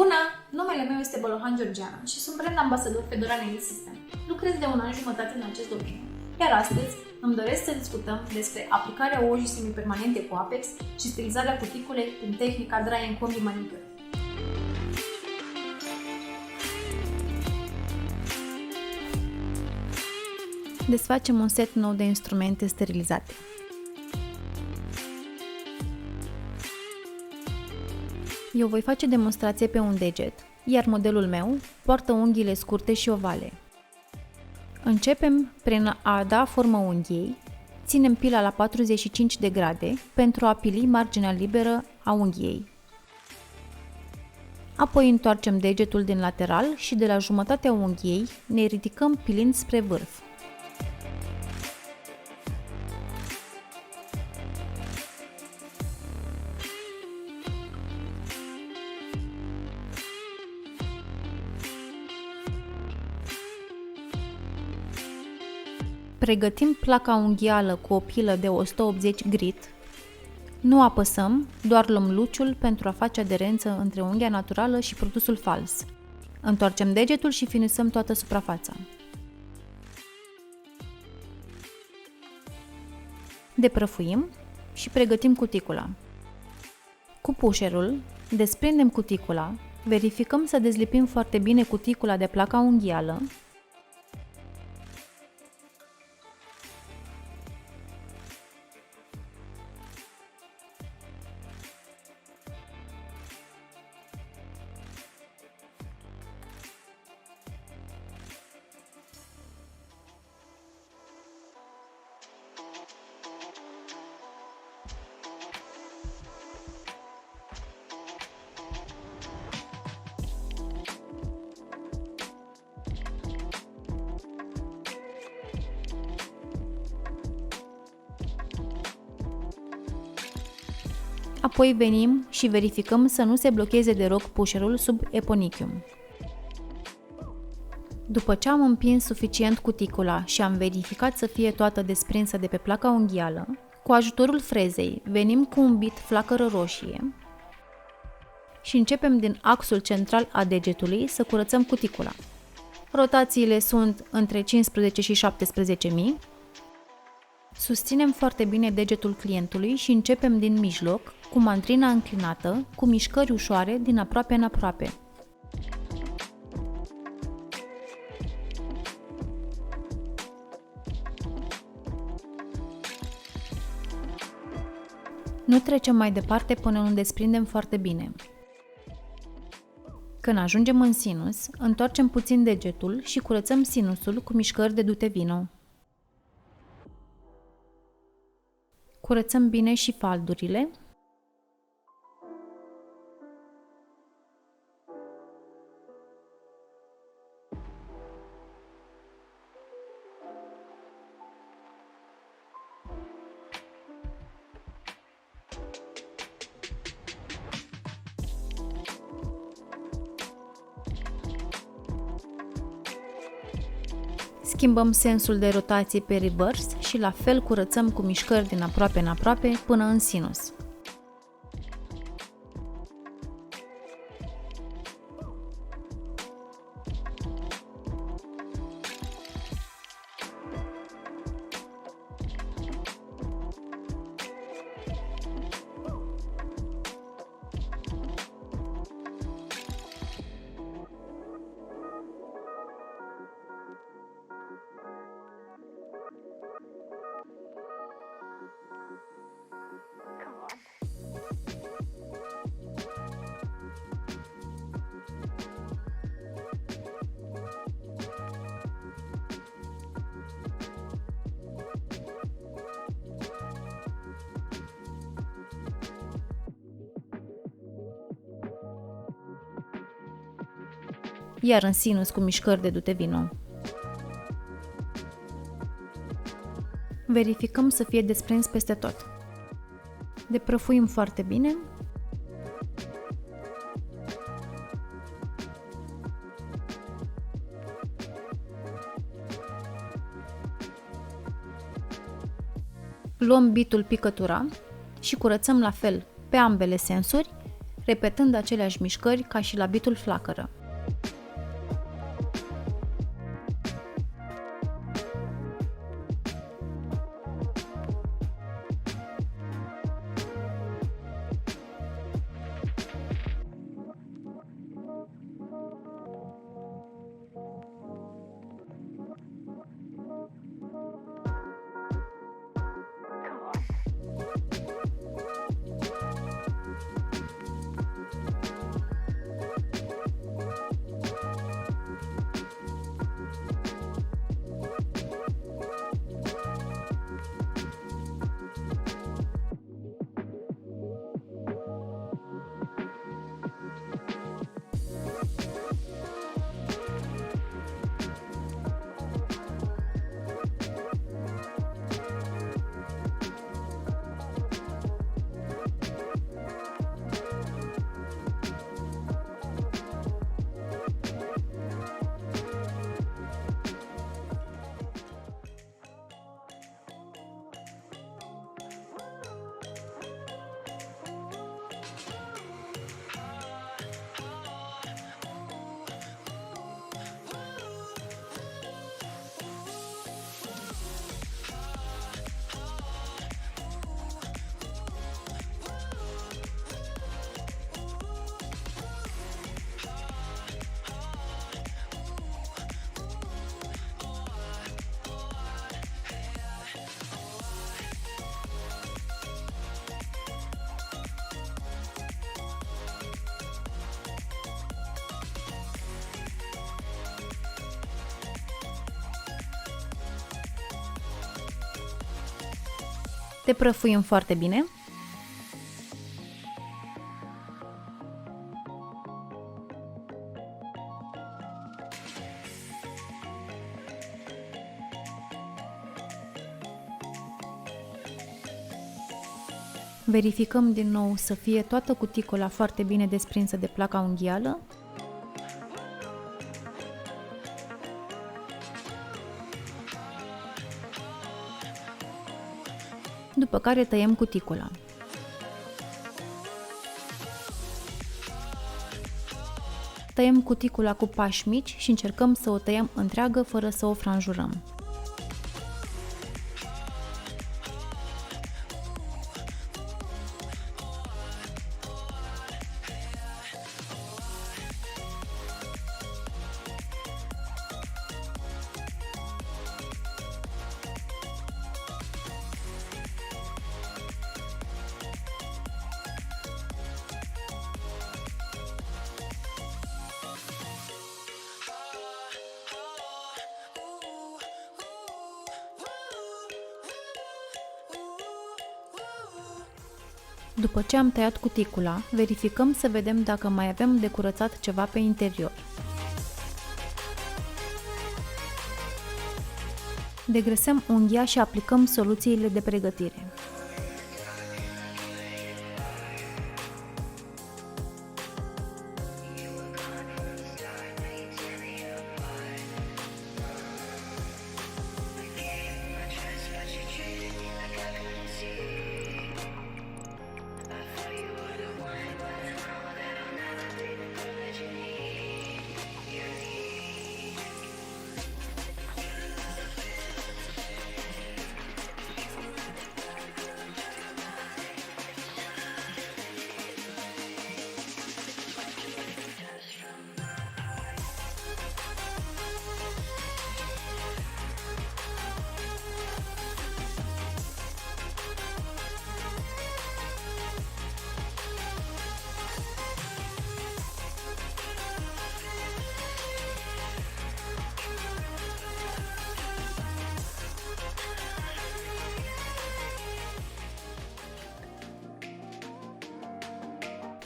Bună! Numele meu este Bolohan Georgiana și sunt brand ambasador Fedora Nail System. Lucrez de un an jumătate în acest domeniu, iar astăzi îmi doresc să discutăm despre aplicarea ojii semipermanente cu Apex și stilizarea cuticulei prin tehnica Dry and Combi Manicure. Desfacem un set nou de instrumente sterilizate. Eu voi face demonstrație pe un deget, iar modelul meu poartă unghiile scurte și ovale. Începem prin a da formă unghiei, ținem pila la 45 de grade pentru a pili marginea liberă a unghiei. Apoi întoarcem degetul din lateral și de la jumătatea unghiei ne ridicăm pilind spre vârf. Pregătim placa unghială cu o pilă de 180 grit. Nu apăsăm, doar luăm luciul pentru a face aderență între unghia naturală și produsul fals. Întoarcem degetul și finisăm toată suprafața. Deprăfuim și pregătim cuticula. Cu pușerul desprindem cuticula, verificăm să dezlipim foarte bine cuticula de placa unghială. Apoi venim și verificăm să nu se blocheze deloc pușerul sub eponichium. După ce am împins suficient cuticula și am verificat să fie toată desprinsă de pe placa unghială, cu ajutorul frezei venim cu un bit flacără roșie și începem din axul central a degetului să curățăm cuticula. Rotațiile sunt între 15 și 17.000. Susținem foarte bine degetul clientului și începem din mijloc, cu mandrina înclinată, cu mișcări ușoare din aproape în aproape. Nu trecem mai departe până nu desprindem foarte bine. Când ajungem în sinus, întoarcem puțin degetul și curățăm sinusul cu mișcări de dute vino. Curățăm bine și faldurile. Schimbăm sensul de rotație pe reverse și la fel curățăm cu mișcări din aproape în aproape până în sinus. Iar în sinus cu mișcări de dute vino. Verificăm să fie desprins peste tot. Deprăfuim foarte bine. Luăm bitul picătura și curățăm la fel pe ambele sensuri, repetând aceleași mișcări ca și la bitul flacără. Te prăfuim foarte bine. Verificăm din nou să fie toată cuticula foarte bine desprinsă de placa unghială. După care tăiem cuticula. Tăiem cuticula cu pași mici și încercăm să o tăiem întreagă fără să o franjurăm. După ce am tăiat cuticula, verificăm să vedem dacă mai avem de curățat ceva pe interior. Degresăm unghia și aplicăm soluțiile de pregătire.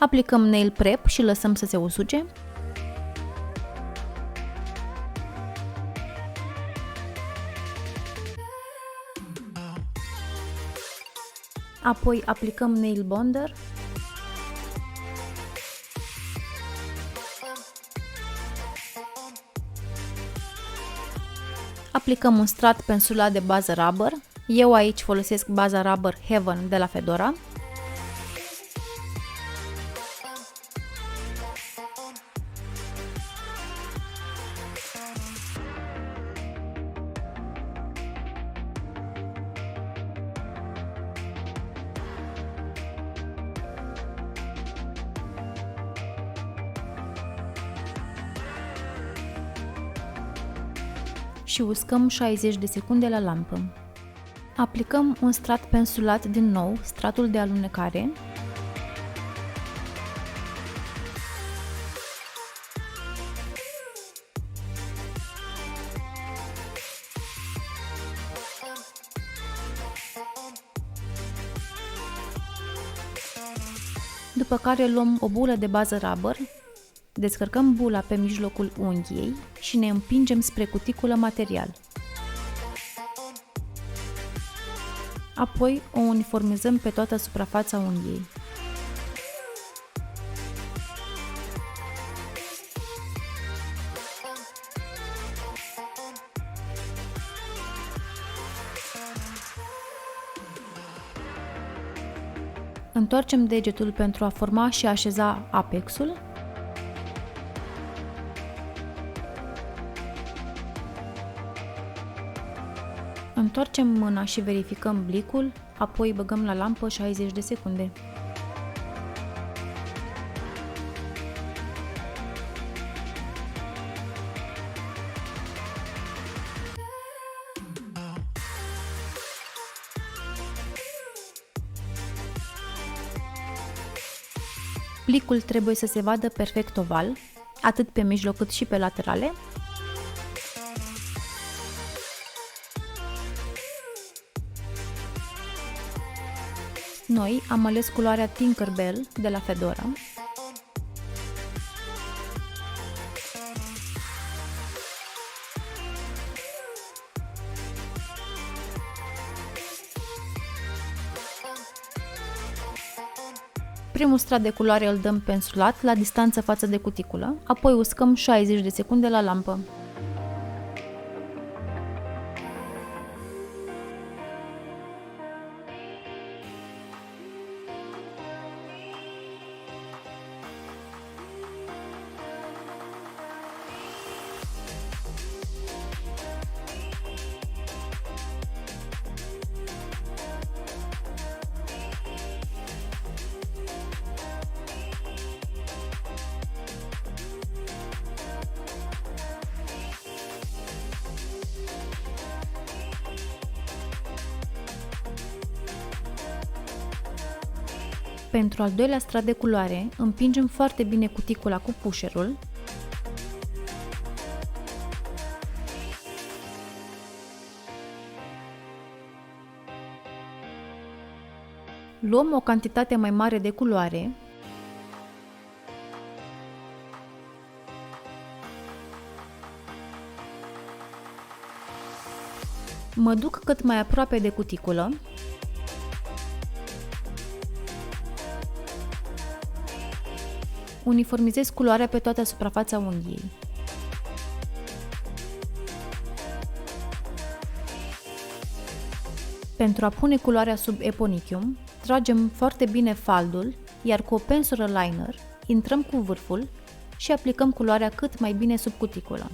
Aplicăm nail prep și lăsăm să se usuce. Apoi aplicăm nail bonder. Aplicăm un strat pensulat de bază rubber. Eu aici folosesc baza rubber Heaven de la Fedora. și uscăm 60 de secunde la lampă. Aplicăm un strat pensulat din nou, stratul de alunecare, după care luăm o bulă de bază rubber, descărcăm bula pe mijlocul unghiei și ne împingem spre cuticulă material. Apoi o uniformizăm pe toată suprafața unghiei. Întoarcem degetul pentru a forma și așeza apexul. Întoarcem mâna și verificăm blicul, apoi băgăm la lampă 60 de secunde. Plicul trebuie să se vadă perfect oval, atât pe mijloc cât și pe laterale. Noi am ales culoarea Tinkerbell de la Fedora. Primul strat de culoare îl dăm pensulat la distanță față de cuticulă, apoi uscăm 60 de secunde la lampă. Pentru al doilea strat de culoare, împingem foarte bine cuticula cu pușerul. Luăm o cantitate mai mare de culoare. Mă duc cât mai aproape de cuticulă. Uniformizez culoarea pe toată suprafața unghiei. Pentru a pune culoarea sub eponichium, tragem foarte bine faldul, iar cu o pensulă liner intrăm cu vârful și aplicăm culoarea cât mai bine sub cuticulă.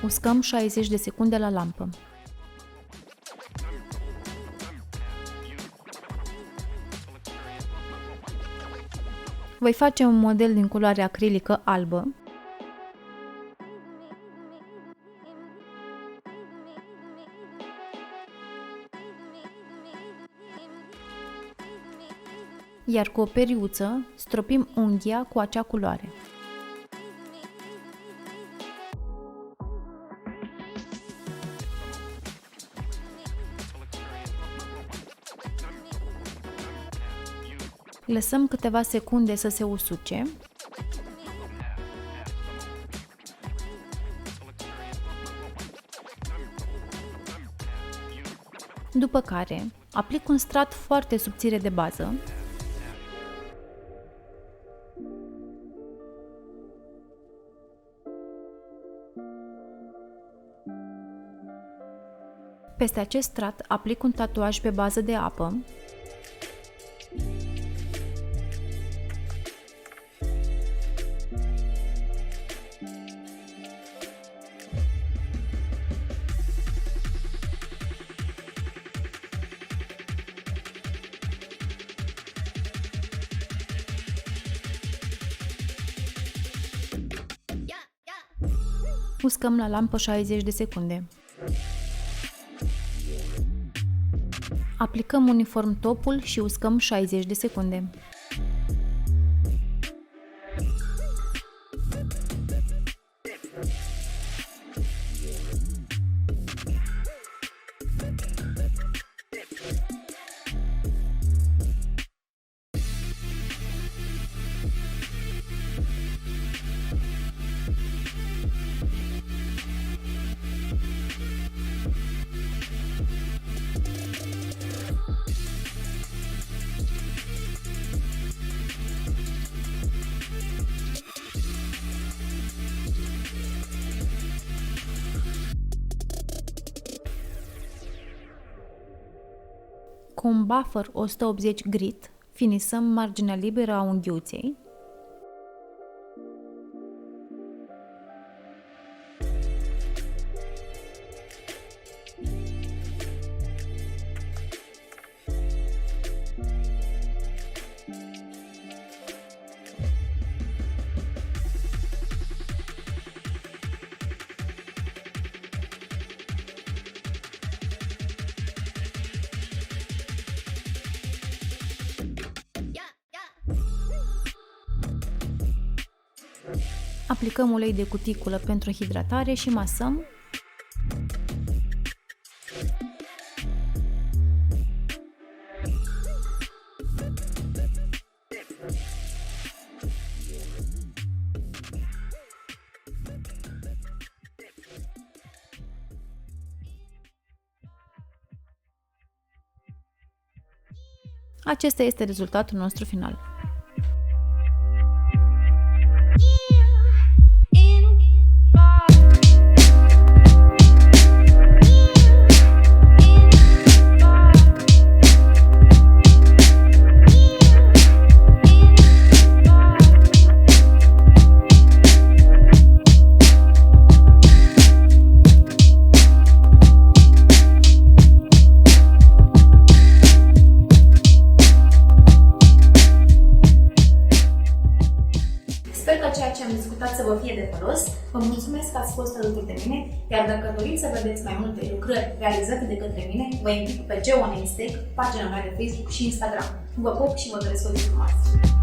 Uscăm 60 de secunde la lampă. Voi face un model din culoare acrilică albă. Iar cu o periuță stropim unghia cu acea culoare. Lăsăm câteva secunde să se usuce. După care, aplic un strat foarte subțire de bază, peste acest strat aplic un tatuaj pe bază de apă, uscăm la lampă 60 de secunde. Aplicăm uniform topul și uscăm 60 de secunde. Cu un buffer 180 grit, finisăm marginea liberă a unghiuței. Aplicăm ulei de cuticulă pentru hidratare și masăm. Acesta este rezultatul nostru final. Sper că ceea ce am discutat să vă fie de folos. Vă mulțumesc că ați fost alături de mine, iar dacă doriți să vedeți mai multe lucrări realizate de către mine, vă invit pe Geonainstech, pagina mea de Facebook și Instagram. Vă pup și vă doresc o zi frumoasă!